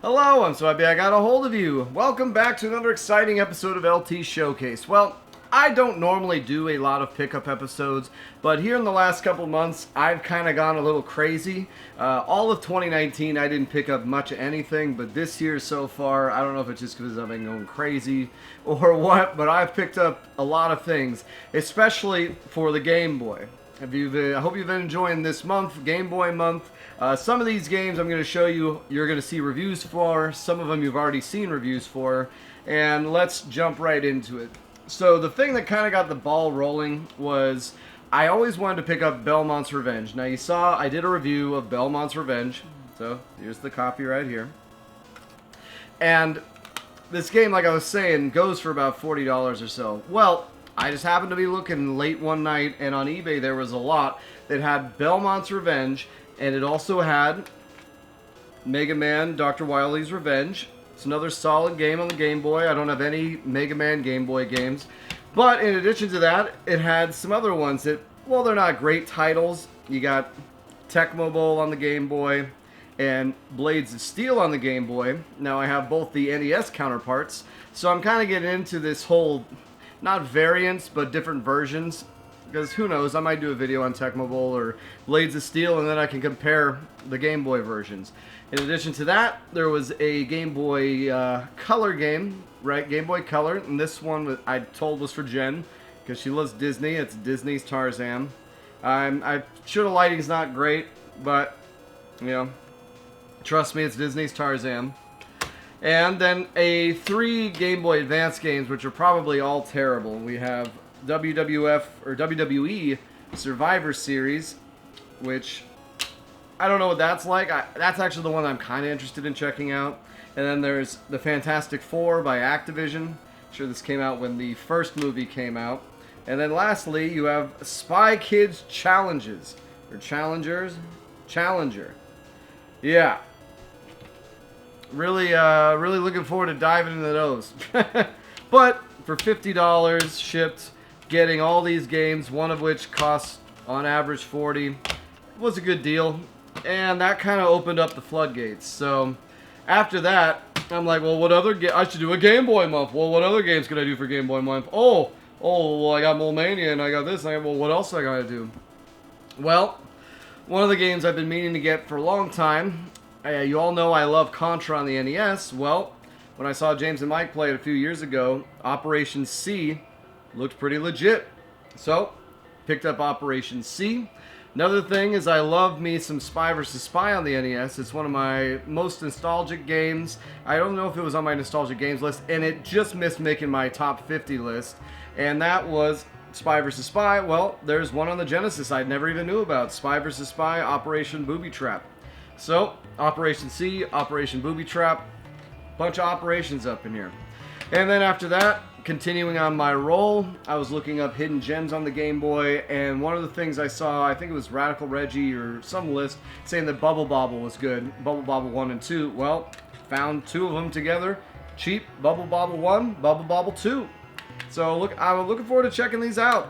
Hello, I'm so happy I got a hold of you. Welcome back to another exciting episode of LT Showcase. Well, I don't normally do a lot of pickup episodes, but here in the last couple months, I've kind of gone a little crazy. All of 2019, I didn't pick up much of anything, but this year so far, I don't know if it's just because I've been going crazy or what, but I've picked up a lot of things, especially for the Game Boy. I hope you've been enjoying this month, Game Boy month. Some of these games I'm going to show you, you're going to see reviews for. Some of them you've already seen reviews for. And let's jump right into it. So the thing that kind of got the ball rolling was I always wanted to pick up Belmont's Revenge. Now you saw I did a review of Belmont's Revenge. So here's the copy right here. And this game, like I was saying, goes for about $40 or so. Well, I just happened to be looking late one night, and on eBay there was a lot that had Belmont's Revenge, and it also had Mega Man Dr. Wily's Revenge. It's another solid game on the Game Boy. I don't have any Mega Man Game Boy games. But in addition to that, it had some other ones that, well, they're not great titles. You got Tecmo Bowl on the Game Boy and Blades of Steel on the Game Boy. Now I have both the NES counterparts, so I'm kind of getting into this whole, not variants, but different versions. Because who knows, I might do a video on Tecmo Bowl or Blades of Steel, and then I can compare the Game Boy versions. In addition to that, there was a Game Boy Color game, right? Game Boy Color, and this one I told was for Jen, because she loves Disney. It's Disney's Tarzan. I'm sure the lighting's not great, but, you know, trust me, it's Disney's Tarzan. And then 3 Game Boy Advance games, which are probably all terrible. We have WWF or WWE Survivor Series, which I don't know what that's like. That's actually the one I'm kind of interested in checking out. And then there's the Fantastic Four by Activision. I'm sure this came out when the first movie came out. And then lastly, you have Spy Kids Challenges or Challengers. Challenger. Yeah. Really looking forward to diving into those. But for $50 shipped, getting all these games, one of which costs on average $40, was a good deal. And that kind of opened up the floodgates. So after that, I'm like, well, what other I should do a Game Boy month. Well, what other games can I do for Game Boy month? Oh, well, I got Mole Mania and I got this. Well, what else I gotta do? Well, one of the games I've been meaning to get for a long time. You all know I love Contra on the NES. Well, when I saw James and Mike play it a few years ago, Operation C looked pretty legit. So, picked up Operation C. Another thing is I love me some Spy vs. Spy on the NES. It's one of my most nostalgic games. I don't know if it was on my nostalgic games list, and it just missed making my top 50 list. And that was Spy vs. Spy. Well, there's one on the Genesis I never even knew about. Spy vs. Spy Operation Booby Trap. So, Operation C, Operation Booby Trap, bunch of operations up in here. And then after that, continuing on my roll, I was looking up hidden gems on the Game Boy, and one of the things I saw, I think it was Radical Reggie or some list, saying that Bubble Bobble was good. Bubble Bobble 1 and 2. Well, found 2 of them together. Cheap, Bubble Bobble 1, Bubble Bobble 2. So I'm looking forward to checking these out.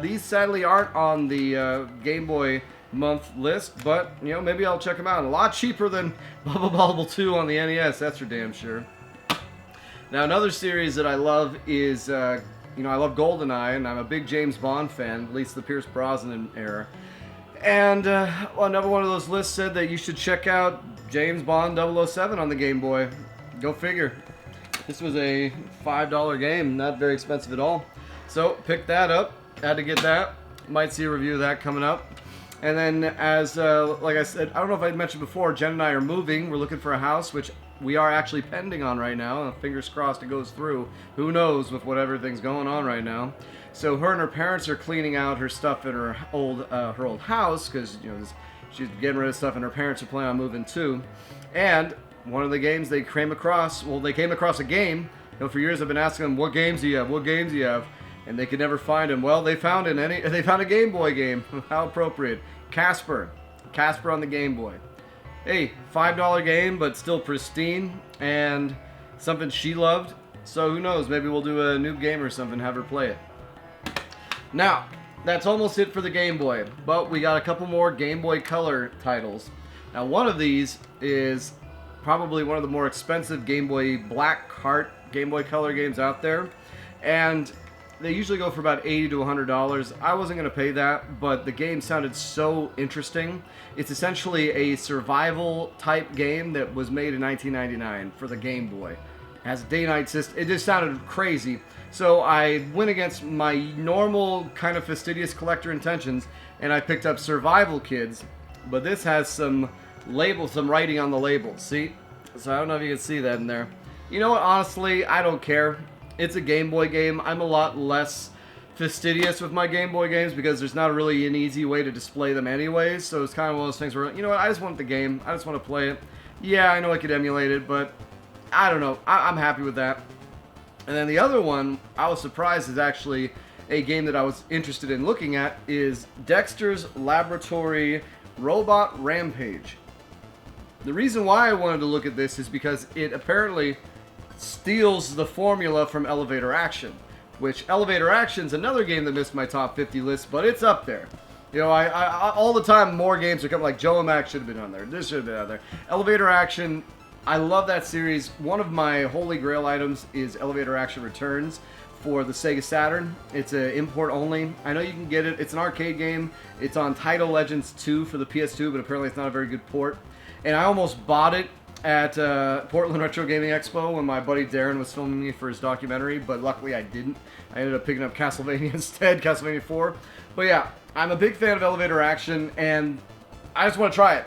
These sadly aren't on the Game Boy month list, but you know, maybe I'll check them out. A lot cheaper than Bubble Bobble 2 on the NES, that's for damn sure. Now another series that I love is I love GoldenEye, and I'm a big James Bond fan, at least the Pierce Brosnan era. And another one of those lists said that you should check out James Bond 007 on the Game Boy. Go figure. This was a $5 game, not very expensive at all. So picked that up, had to get that. Might see a review of that coming up. And then, as like I said, I don't know if I mentioned before, Jen and I are moving. We're looking for a house, which we are actually pending on right now. Fingers crossed it goes through. Who knows with what everything's going on right now. So her and her parents are cleaning out her stuff in her old house because she's getting rid of stuff, and her parents are planning on moving too. And one of the games they came across, they came across a game. For years I've been asking them, what games do you have? What games do you have? And they could never find them. Well, they found they found a Game Boy game. How appropriate. Casper on the Game Boy. Hey, $5 game, but still pristine, and something she loved. So who knows, maybe we'll do a new game or something, have her play it. Now, that's almost it for the Game Boy, but we got a couple more Game Boy Color titles. Now, one of these is probably one of the more expensive Game Boy Black Cart Game Boy Color games out there. And they usually go for about $80 to $100. I wasn't going to pay that, but the game sounded so interesting. It's essentially a survival type game that was made in 1999 for the Game Boy. It has a day-night system. It just sounded crazy. So I went against my normal kind of fastidious collector intentions, and I picked up Survival Kids. But this has some labels, some writing on the labels. See? So I don't know if you can see that in there. You know what? Honestly, I don't care. It's a Game Boy game. I'm a lot less fastidious with my Game Boy games because there's not really an easy way to display them anyways. So it's kind of one of those things where, you know what, I just want the game. I just want to play it. Yeah, I know I could emulate it, but I don't know. I'm happy with that. And then the other one, I was surprised, is actually a game that I was interested in looking at, is Dexter's Laboratory Robot Rampage. The reason why I wanted to look at this is because it apparently steals the formula from Elevator Action, which Elevator Action's another game that missed my top 50 list, but it's up there. You know, I all the time more games are coming, like Joe and Mac should have been on there, this should have been on there. Elevator Action, I love that series. One of my holy grail items is Elevator Action Returns for the Sega Saturn. It's an import only. I know you can get it. It's an arcade game. It's on Title Legends 2 for the PS2, but apparently it's not a very good port. And I almost bought it at Portland Retro Gaming Expo when my buddy Darren was filming me for his documentary, but luckily I didn't. I ended up picking up Castlevania instead, Castlevania 4. But yeah, I'm a big fan of Elevator Action, and I just want to try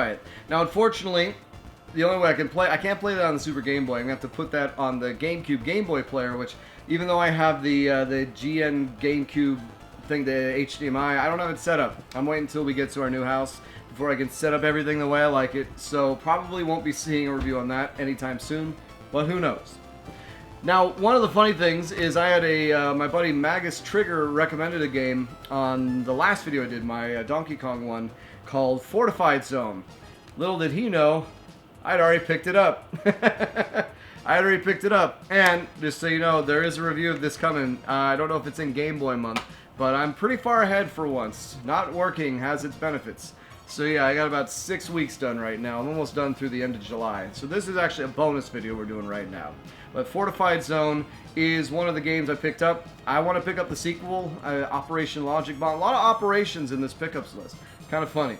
it. Now, unfortunately, the only way I can't play that on the Super Game Boy. I'm going to have to put that on the GameCube Game Boy player, which, even though I have the GN GameCube thing, the HDMI, I don't have it set up. I'm waiting until we get to our new house before I can set up everything the way I like it. So probably won't be seeing a review on that anytime soon, but who knows. Now, one of the funny things is I had my buddy Magus Trigger recommended a game on the last video I did, my Donkey Kong one, called Fortified Zone. Little did he know, I'd already picked it up. And just so you know, there is a review of this coming. I don't know if it's in Game Boy month, but I'm pretty far ahead for once. Not working has its benefits. So yeah, I got about 6 weeks done right now. I'm almost done through the end of July. So this is actually a bonus video we're doing right now. But Fortified Zone is one of the games I picked up. I want to pick up the sequel, Operation Logic Bomb. A lot of operations in this pickups list. Kind of funny.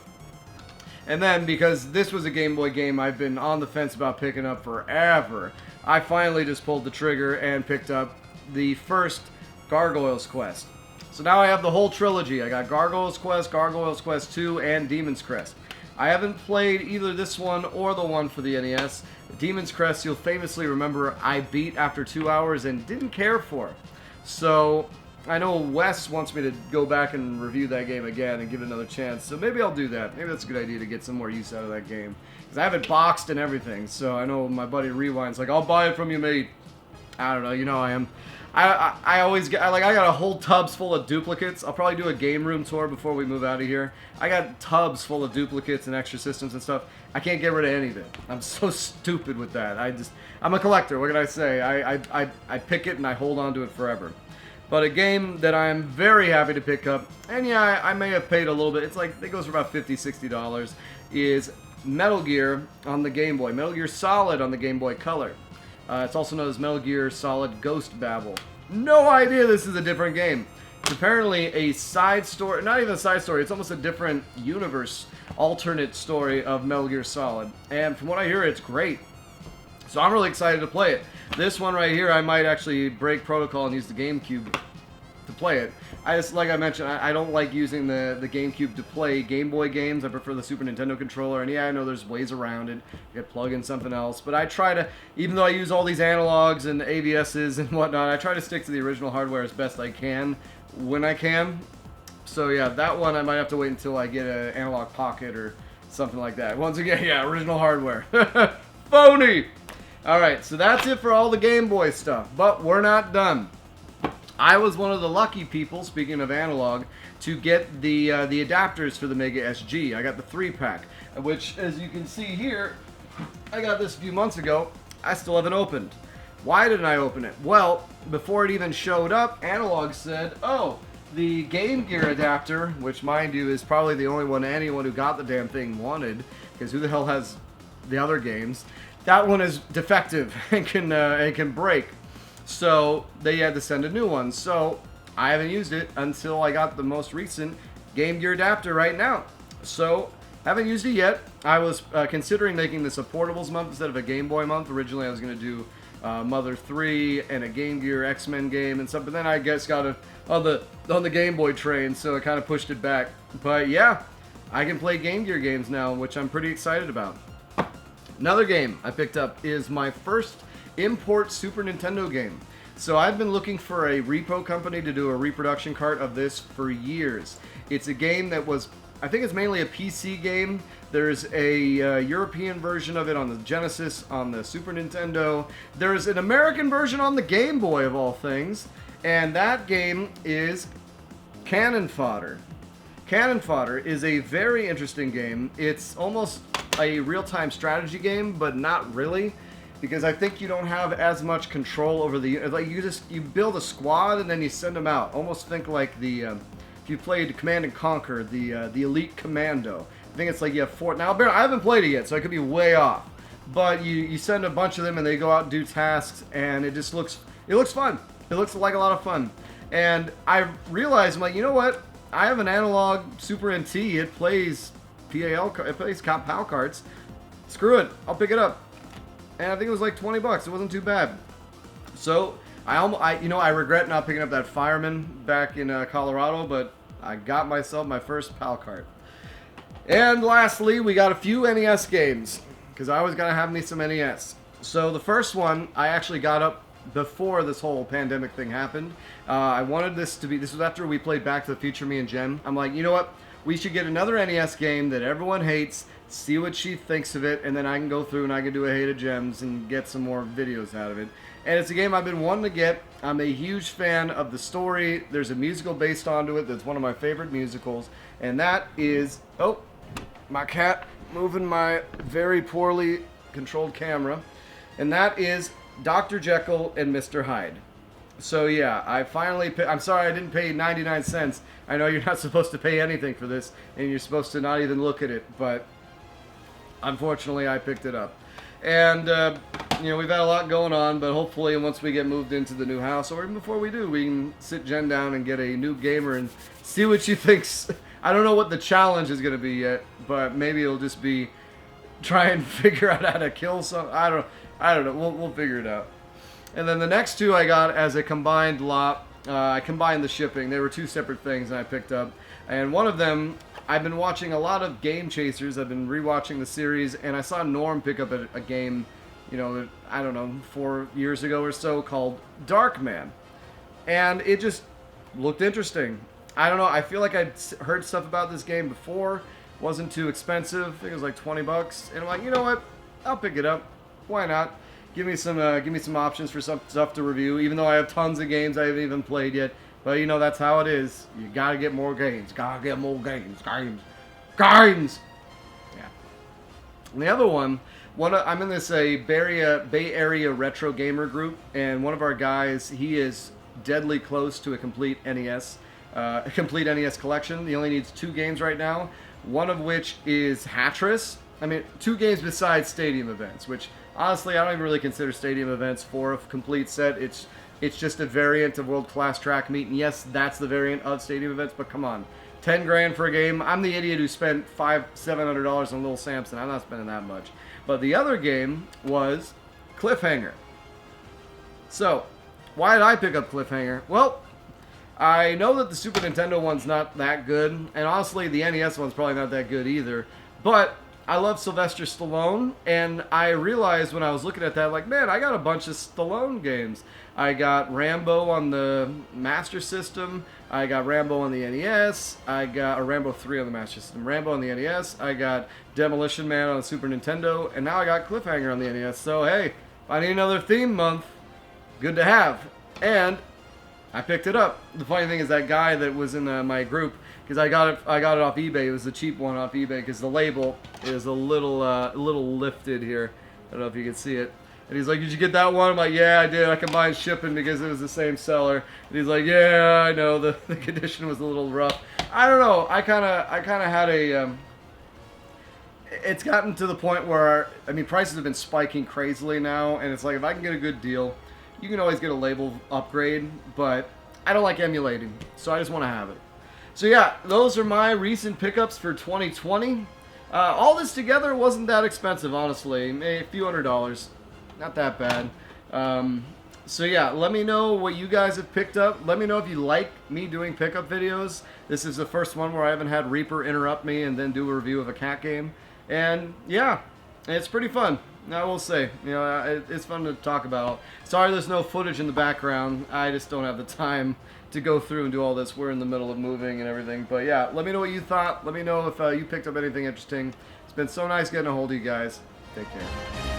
And then, because this was a Game Boy game I've been on the fence about picking up forever, I finally just pulled the trigger and picked up the first Gargoyle's Quest. So now I have the whole trilogy. I got Gargoyle's Quest 2, and Demon's Crest. I haven't played either this one or the one for the NES. Demon's Crest, you'll famously remember, I beat after 2 hours and didn't care for. So I know Wes wants me to go back and review that game again and give it another chance. So maybe I'll do that. Maybe that's a good idea to get some more use out of that game. Because I have it boxed and everything. So I know my buddy Rewind's like, I'll buy it from you, mate. I don't know. You know I am. I always get, I got a whole tubs full of duplicates. I'll probably do a game room tour before we move out of here. I got tubs full of duplicates and extra systems and stuff. I can't get rid of any of it. I'm so stupid with that. I'm a collector. What can I say? I pick it and I hold on to it forever. But a game that I'm very happy to pick up, and yeah, I may have paid a little bit. It's like, it goes for about $50, $60, is Metal Gear on the Game Boy. Metal Gear Solid on the Game Boy Color. It's also known as Metal Gear Solid Ghost Babel. No idea this is a different game. It's apparently a side story, not even a side story, it's almost a different universe, alternate story of Metal Gear Solid. And from what I hear, it's great. So I'm really excited to play it. This one right here, I might actually break protocol and use the GameCube to play it. Like I mentioned, I don't like using the GameCube to play Game Boy games. I prefer the Super Nintendo controller, and yeah, I know there's ways around it. You can plug in something else, but I try to, even though I use all these analogs and AVSs and whatnot, I try to stick to the original hardware as best I can when I can. So yeah, that one I might have to wait until I get an analog pocket or something like that. Once again, yeah, original hardware. Phony! Alright, so that's it for all the Game Boy stuff, but we're not done. I was one of the lucky people, speaking of analog, to get the adapters for the Mega SG. I got the 3-pack, which, as you can see here, I got this a few months ago. I still haven't opened. Why didn't I open it? Well, before it even showed up, Analog said, oh, the Game Gear adapter, which, mind you, is probably the only one anyone who got the damn thing wanted, because who the hell has the other games. That one is defective and can break. So they had to send a new one. So I haven't used it until I got the most recent Game Gear adapter right now. So haven't used it yet. I was considering making this a portables month instead of a Game Boy month. Originally I was going to do Mother 3 and a Game Gear X-Men game and stuff, but then I guess got on the Game Boy train, so I kind of pushed it back. But yeah, I can play Game Gear games now, which I'm pretty excited about. Another game I picked up is my first import Super Nintendo game. So I've been looking for a repo company to do a reproduction cart of this for years. It's a game that was, I think it's mainly a PC game. There's a European version of it on the Genesis, on the Super Nintendo. There's an American version on the Game Boy, of all things. And that game is Cannon Fodder. Cannon Fodder is a very interesting game. It's almost a real-time strategy game, but not really, because I think you don't have as much control over the, like, you build a squad and then you send them out. Almost think like the if you played Command and Conquer, the Elite Commando. I think it's like you have 4. Now I haven't played it yet, so I could be way off. But you send a bunch of them and they go out and do tasks, and it just looks fun. It looks like a lot of fun. And I realized, I'm like, you know what? I have an analog Super NT. It plays PAL cards. Screw it. I'll pick it up. And I think it was like 20 bucks. It wasn't too bad. So I regret not picking up that Fireman back in Colorado, but I got myself my first PAL card. And lastly, we got a few NES games, because I always gotta have me some NES. So the first one I actually got up before this whole pandemic thing happened. I wanted this was after we played Back to the Future, me and Jen. I'm like, you know what? We should get another NES game that everyone hates, see what she thinks of it, and then I can go through and I can do a Hate of Gems and get some more videos out of it. And it's a game I've been wanting to get. I'm a huge fan of the story. There's a musical based onto it that's one of my favorite musicals, and that is, oh, my cat moving my very poorly controlled camera, and that is Dr. Jekyll and Mr. Hyde. So yeah, I finally I'm sorry I didn't pay 99 cents. I know you're not supposed to pay anything for this, and you're supposed to not even look at it, but unfortunately I picked it up. And we've had a lot going on, but hopefully once we get moved into the new house, or even before we do, we can sit Jen down and get a new gamer and see what she thinks. I don't know what the challenge is going to be yet, but maybe it'll just be try and figure out how to kill some. I don't know. We'll figure it out. And then the next two I got as a combined lot. I combined the shipping. They were two separate things and I picked up. And one of them, I've been watching a lot of Game Chasers. I've been rewatching the series, and I saw Norm pick up a game, I don't know, 4 years ago or so, called Darkman. And it just looked interesting. I don't know. I feel like I'd heard stuff about this game before. Wasn't too expensive. I think it was like 20 bucks. And I'm like, you know what? I'll pick it up. Why not? Give me some options for some stuff to review. Even though I have tons of games I haven't even played yet. But that's how it is. You gotta get more games. Gotta get more games. Games. Yeah. And the other one, I'm in this Bay Area retro gamer group, and one of our guys, he is deadly close to a complete NES collection. He only needs 2 games right now. One of which is Hatris. I mean, 2 games besides Stadium Events, which honestly I don't even really consider Stadium Events for a complete set. It's just a variant of World Class Track Meet, and yes, that's the variant of Stadium Events, but come on. 10 grand for a game. I'm the idiot who spent $700 on Little Samson. I'm not spending that much. But the other game was Cliffhanger. So, why did I pick up Cliffhanger? Well, I know that the Super Nintendo one's not that good, and honestly, the NES one's probably not that good either, but I love Sylvester Stallone, and I realized when I was looking at that, like, man, I got a bunch of Stallone games. I got Rambo on the Master System, I got Rambo on the NES, I got Rambo 3 on the Master System, Rambo on the NES, I got Demolition Man on the Super Nintendo, and now I got Cliffhanger on the NES, so hey, if I need another theme month, good to have. And I picked it up. The funny thing is that guy that was in my group, because I got it off eBay. It was the cheap one off eBay because the label is a little lifted here. I don't know if you can see it. And he's like, "Did you get that one?" I'm like, "Yeah, I did. I combined shipping because it was the same seller." And he's like, "Yeah, I know. The condition was a little rough." I don't know. I kind of had a it's gotten to the point where, I mean, prices have been spiking crazily now, and it's like, if I can get a good deal, you can always get a label upgrade, but I don't like emulating, so I just want to have it. So yeah, those are my recent pickups for 2020. All this together wasn't that expensive, honestly. A few $100s. Not that bad. So yeah, let me know what you guys have picked up. Let me know if you like me doing pickup videos. This is the first one where I haven't had Reaper interrupt me and then do a review of a cat game. And yeah, it's pretty fun. I will say, you know, it's fun to talk about. Sorry there's no footage in the background. I just don't have the time to go through and do all this. We're in the middle of moving and everything. But yeah, let me know what you thought. Let me know if you picked up anything interesting. It's been so nice getting a hold of you guys. Take care.